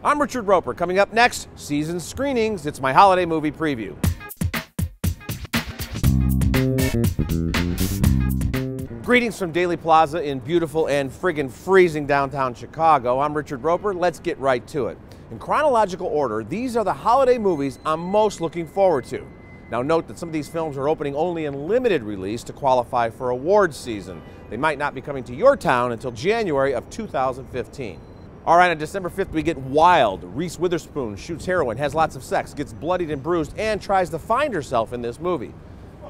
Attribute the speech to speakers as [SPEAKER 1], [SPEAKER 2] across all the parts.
[SPEAKER 1] I'm Richard Roeper. Coming up next, season screenings. It's my holiday movie preview. Greetings from Daily Plaza in beautiful and friggin' freezing downtown Chicago. I'm Richard Roeper. Let's get right to it. In chronological order, these are the holiday movies I'm most looking forward to. Now note that some of these films are opening only in limited release to qualify for awards season. They might not be coming to your town until January of 2015. All right, on December 5th, we get Wild. Reese Witherspoon shoots heroin, has lots of sex, gets bloodied and bruised, and tries to find herself in this movie.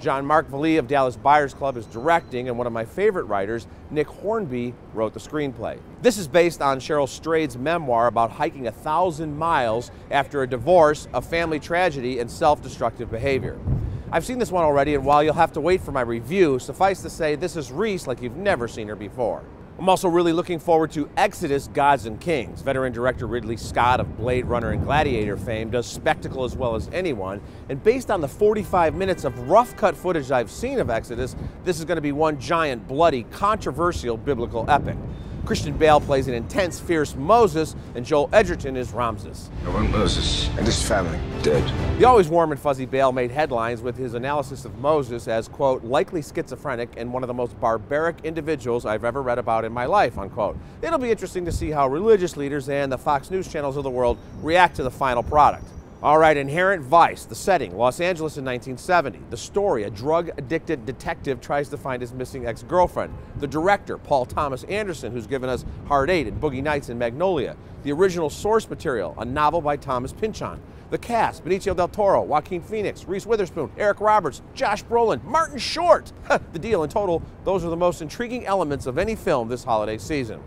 [SPEAKER 1] Jean-Marc Vallée of Dallas Buyers Club is directing, and one of my favorite writers, Nick Hornby, wrote the screenplay. This is based on Cheryl Strayed's memoir about hiking 1,000 miles after a divorce, a family tragedy, and self-destructive behavior. I've seen this one already, and while you'll have to wait for my review, suffice to say this is Reese like you've never seen her before. I'm also really looking forward to Exodus: Gods and Kings. Veteran director Ridley Scott of Blade Runner and Gladiator fame does spectacle as well as anyone, and based on the 45 minutes of rough cut footage I've seen of Exodus, this is going to be one giant, bloody, controversial biblical epic. Christian Bale plays an intense, fierce Moses, and Joel Edgerton is Ramses.
[SPEAKER 2] I want Moses and his family dead.
[SPEAKER 1] The always warm and fuzzy Bale made headlines with his analysis of Moses as, quote, likely schizophrenic and one of the most barbaric individuals I've ever read about in my life, unquote. It'll be interesting to see how religious leaders and the Fox News channels of the world react to the final product. All right, Inherent Vice. The setting, Los Angeles in 1970. The story, a drug-addicted detective tries to find his missing ex-girlfriend. The director, Paul Thomas Anderson, who's given us Hard Eight and Boogie Nights and Magnolia. The original source material, a novel by Thomas Pynchon. The cast, Benicio del Toro, Joaquin Phoenix, Reese Witherspoon, Eric Roberts, Josh Brolin, Martin Short. The deal in total, those are the most intriguing elements of any film this holiday season.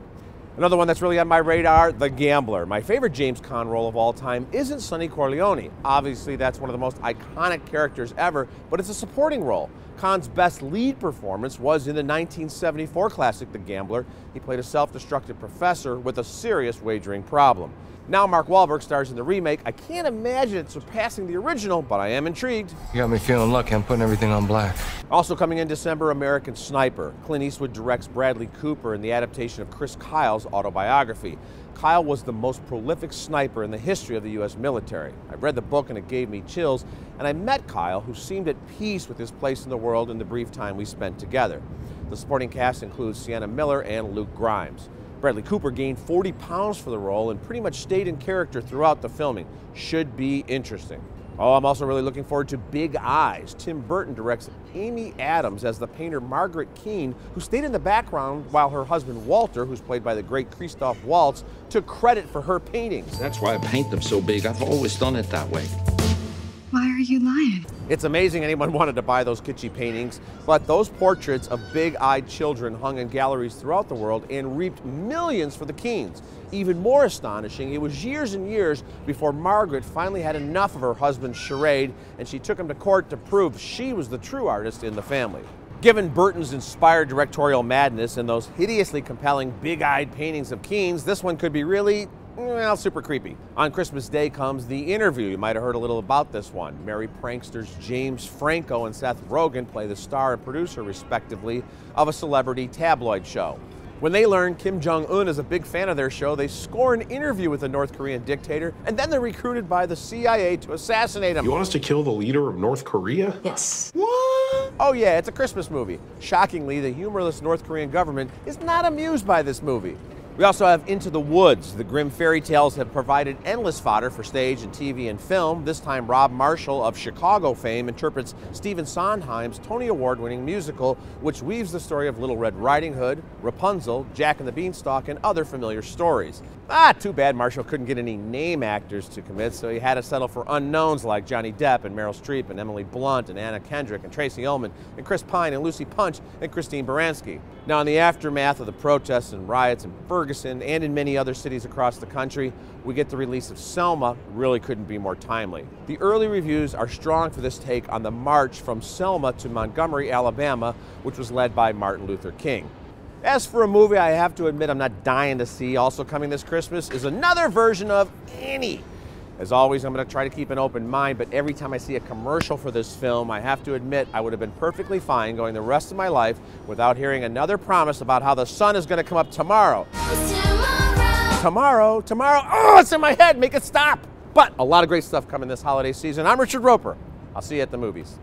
[SPEAKER 1] Another one that's really on my radar, The Gambler. My favorite James Caan role of all time isn't Sonny Corleone. Obviously, that's one of the most iconic characters ever, but it's a supporting role. Caan's best lead performance was in the 1974 classic, The Gambler. He played a self-destructive professor with a serious wagering problem. Now Mark Wahlberg stars in the remake. I can't imagine it surpassing the original, but I am intrigued.
[SPEAKER 2] You got me feeling lucky. I'm putting everything on black.
[SPEAKER 1] Also coming in December, American Sniper. Clint Eastwood directs Bradley Cooper in the adaptation of Chris Kyle's autobiography. Kyle was the most prolific sniper in the history of the U.S. military. I read the book and it gave me chills, and I met Kyle, who seemed at peace with his place in the world in the brief time we spent together. The supporting cast includes Sienna Miller and Luke Grimes. Bradley Cooper gained 40 pounds for the role and pretty much stayed in character throughout the filming. Should be interesting. Oh, I'm also really looking forward to Big Eyes. Tim Burton directs Amy Adams as the painter Margaret Keane, who stayed in the background while her husband Walter, who's played by the great Christoph Waltz, took credit for her paintings.
[SPEAKER 3] That's why I paint them so big. I've always done it that way.
[SPEAKER 4] Why are you lying?
[SPEAKER 1] It's amazing anyone wanted to buy those kitschy paintings, but those portraits of big-eyed children hung in galleries throughout the world and reaped millions for the Keanes. Even more astonishing, it was years and years before Margaret finally had enough of her husband's charade, and she took him to court to prove she was the true artist in the family. Given Burton's inspired directorial madness and those hideously compelling big-eyed paintings of Keanes, this one could be really, well, super creepy. On Christmas Day comes The Interview. You might have heard a little about this one. Merry pranksters James Franco and Seth Rogen play the star and producer, respectively, of a celebrity tabloid show. When they learn Kim Jong-un is a big fan of their show, they score an interview with the North Korean dictator, and then they're recruited by the CIA to assassinate him.
[SPEAKER 5] You want us to kill the leader of North Korea?
[SPEAKER 4] Yes.
[SPEAKER 1] What? Oh yeah, it's a Christmas movie. Shockingly, the humorless North Korean government is not amused by this movie. We also have Into the Woods. The grim fairy tales have provided endless fodder for stage and TV and film. This time, Rob Marshall of Chicago fame interprets Stephen Sondheim's Tony Award-winning musical, which weaves the story of Little Red Riding Hood, Rapunzel, Jack and the Beanstalk, and other familiar stories. Too bad Marshall couldn't get any name actors to commit, so he had to settle for unknowns like Johnny Depp and Meryl Streep and Emily Blunt and Anna Kendrick and Tracy Ullman and Chris Pine and Lucy Punch and Christine Baranski. Now, in the aftermath of the protests and riots in Ferguson and in many other cities across the country, we get the release of Selma. Really couldn't be more timely. The early reviews are strong for this take on the march from Selma to Montgomery, Alabama, which was led by Martin Luther King. As for a movie I have to admit I'm not dying to see, also coming this Christmas, is another version of Annie. As always, I'm going to try to keep an open mind, but every time I see a commercial for this film, I have to admit I would have been perfectly fine going the rest of my life without hearing another promise about how the sun is going to come up tomorrow.
[SPEAKER 6] Tomorrow.
[SPEAKER 1] tomorrow. Oh, it's in my head. Make it stop. But a lot of great stuff coming this holiday season. I'm Richard Roeper. I'll see you at the movies.